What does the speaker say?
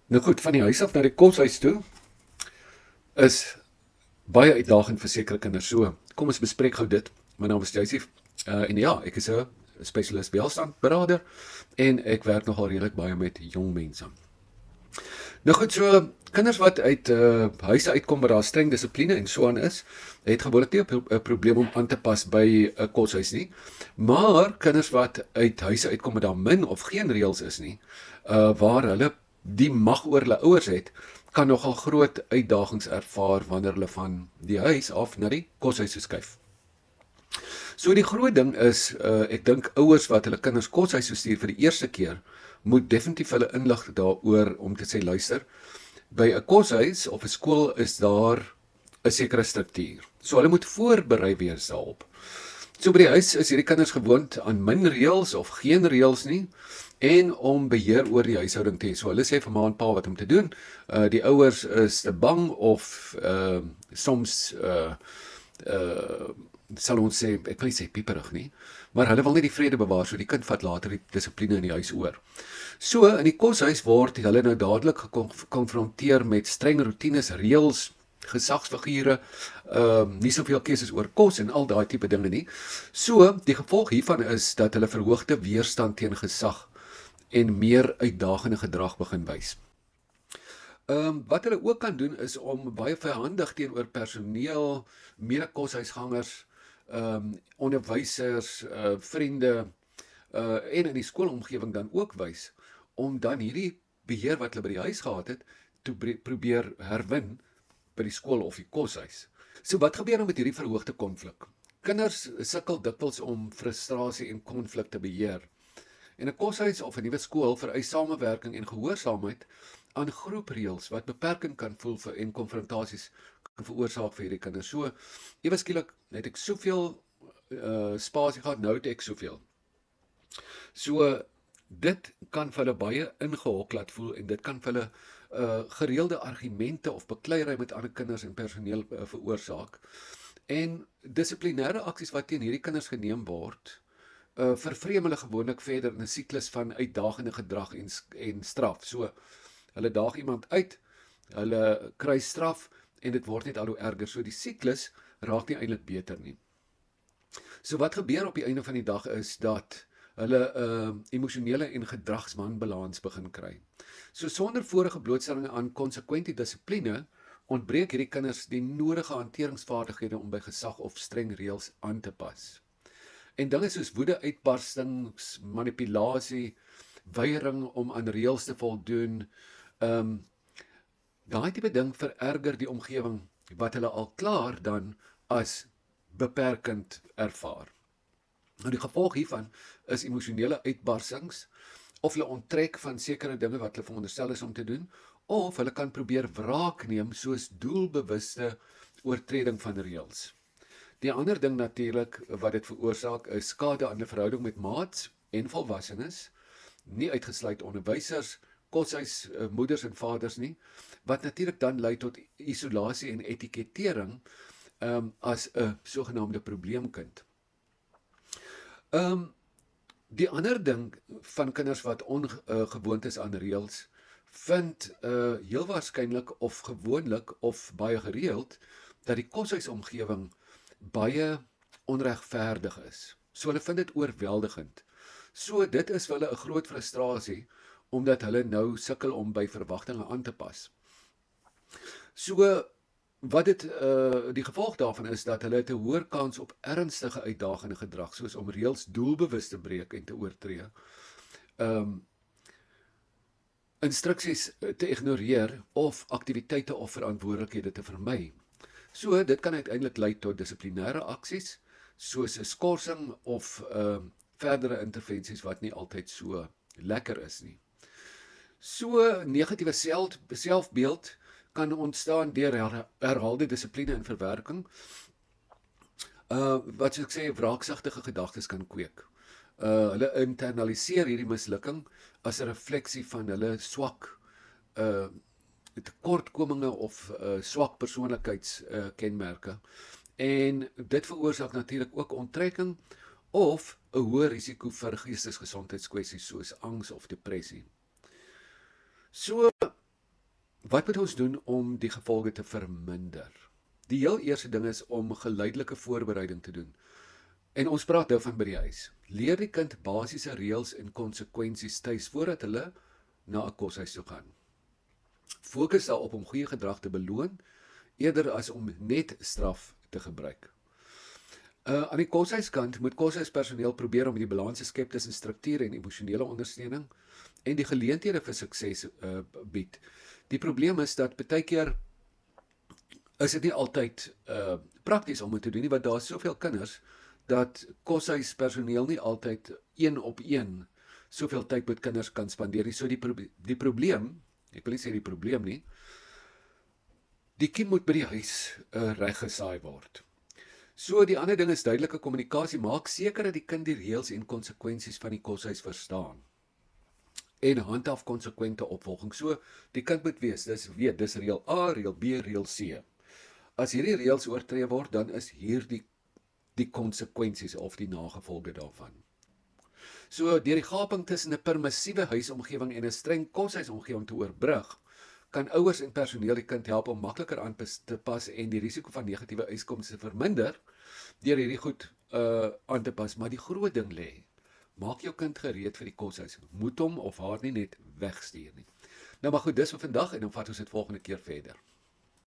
Nou goed, van die huis af na die koshuis toe is baie uitdagend vir sekere kinders. So, kom ons bespreek gou dit. My naam is JC en ja, ek is 'n spesialist welstandberader en ek werk nogal redelik baie met jong mense. Nou goed, so kinders wat uit huise uitkom waar daar streng dissipline en so aan is, het gewoonlik nie 'n probleem om aan te pas by 'n koshuis nie. Maar kinders wat uit huise uitkom waar daar min of geen reëls is nie, waar hulle die mag oor hulle ouers het, kan nogal groot uitdagings ervaar wanneer hulle van die huis af na die koshuis skuif. So die groot ding is, ek dink ouers wat hulle kinders koshuis stuur vir die eerste keer, moet definitief hulle inlig daaroor om te sê luister, by 'n koshuis of 'n skool is daar 'n sekere struktuur. So hulle moet voorberei wees daarop. So by die huis is hierdie kinders gewoond aan min reëls of geen reëls nie en om beheer oor die huishouding te hê. So hulle sê vir ma en pa wat om te doen. Die ouers is te bang of soms sal ons sê, ek wil nie sê pieperig nie, maar hulle wil net die vrede bewaar, so die kind vat later die dissipline in die huis oor. So in die koshuis word hulle nou dadelik gekonfronteer met streng roetines, reëls, gesagsfigure, nie soveel keuses oor kos en al daai tipe dinge nie. So die gevolg hiervan is dat hulle verhoogde weerstand teen gesag en meer uitdagende gedrag begin wys. Wat hulle ook kan doen is om baie verhandig teenoor personeel, mede-koshuisgangers, onderwysers, vriende en in die skoolomgewing dan ook wys om dan hierdie beheer wat hulle by die huis gehad het, te probeer herwin by die skool of die koshuis. So wat gebeur nou met hierdie verhoogde konflik? Kinders sukkel dikwels om frustrasie en konflik te beheer. En 'n koshuis of 'n nuwe skool vereis samewerking en gehoorsaamheid aan groepreëls wat beperking kan voel vir en konfrontasies kan veroorsaak vir hierdie kinders. So ewe skielik het ek soveel spasie gehad, nou het ek soveel. So dit kan vir hulle baie ingehok laat voel en dit kan vir hulle gereelde argumente of bekleierery met ander kinders en personeel veroorsaak. En dissiplinêre aksies wat teen hierdie kinders geneem word, vervreem hulle gewoonlik verder in 'n siklus van uitdagende gedrag en straf. So hulle daag iemand uit, hulle kry straf en dit word net al hoe erger. So die siklus raak nie eintlik beter nie. So wat gebeur op die einde van die dag is dat hulle emosionele en gedragswanbalans begin kry. So sonder vorige blootstelling aan konsekwente dissipline ontbreek hierdie kinders die nodige hanteringsvaardighede om by gesag of streng reëls aan te pas. En dinge soos woede-uitbarstings, manipulasie, weiering om aan reëls te voldoen, daai tipe ding vererger die omgewing wat hulle al klaar dan as beperkend ervaar. Nou die gevolg hiervan is emosionele uitbarstings, of hulle onttrek van sekere dinge wat hulle veronderstel is om te doen, of hulle kan probeer wraak neem soos doelbewuste oortreding van reëls. Die ander ding natuurlik wat dit veroorsaak is skade aan 'n verhouding met maats en volwassenes, nie uitgesluit onderwysers, koshuis moeders en vaders nie, wat natuurlik dan lei tot isolasie en etikettering as 'n sogenaamde probleemkind. Die ander ding van kinders wat ongewoond is aan reëls, vind heel waarskynlik of gewoonlik of baie gereeld dat die koshuisomgewing baie onregverdig is. So hulle vind dit oorweldigend. So dit is vir hulle 'n groot frustrasie omdat hulle nou sukkel om by verwagtinge aan te pas. So wat dit die gevolg daarvan is dat hulle 'n hoër kans op ernstige uitdagende gedrag soos om reëls doelbewus te breek en te oortree, instruksies te ignoreer of aktiwiteite of verantwoordelikhede te vermy. So dit kan uiteindelik lei tot dissiplinêre aksies soos 'n skorsing of verdere intervensies wat nie altyd so lekker is nie. So negatiewe selfbeeld kan ontstaan deur herhaalde dissipline en verwerking. Wat soos ek sê, wraaksugtige gedagtes kan kweek. Hulle internaliseer hierdie mislukking as 'n refleksie van hulle swak tekortkominge of swak persoonlikheidskenmerke. En dit veroorsaak natuurlik ook onttrekking of 'n hoë risiko vir geestesgesondheidskwessies soos angs of depressie. So Wat moet ons doen om die gevolge te verminder? Die heel eerste ding is om geleidelike voorbereiding te doen. En ons praat nou van by die huis. Leer die kind basiese reëls en konsekwensies tuis voordat hulle na 'n koshuis toe gaan. Fokus daarop om goeie gedrag te beloon eerder as om net straf te gebruik. Aan die koshuiskant moet koshuispersoneel probeer om die balans te skep tussen struktuur en emosionele ondersteuning en die geleenthede vir sukses bied. Die probleem is dat baie keer is dit nie altyd prakties om dit te doen nie, want daar is soveel kinders dat koshuispersoneel nie altyd een op een soveel tyd met kinders kan spandeer nie. So die probleem, ek wil nie sê die probleem nie, die kiem moet by die huis reggesaai word. So die ander ding is duidelike kommunikasie. Maak seker dat die kind die reëls en konsekwensies van die koshuis verstaan. En handhaaf konsekwente opvolging. So die kind moet weet, dis reël A, reël B, reël C. As hierdie reëls oortree word, dan is hier die konsekwensies of die nagevolge daarvan. So deur die gaping tussen 'n permissiewe huisomgewing en 'n streng koshuisomgewing te oorbrug, kan ouers en personeel die kind help om makliker aan te pas en die risiko van negatiewe uitkomste verminder deur hierdie goed aan te pas. Maar die groot ding lê, maak jou kind gereed vir die koshuis. Moet hom of haar nie net wegstuur nie. Nou maar goed, dis vir vandag en dan vat ons dit volgende keer verder.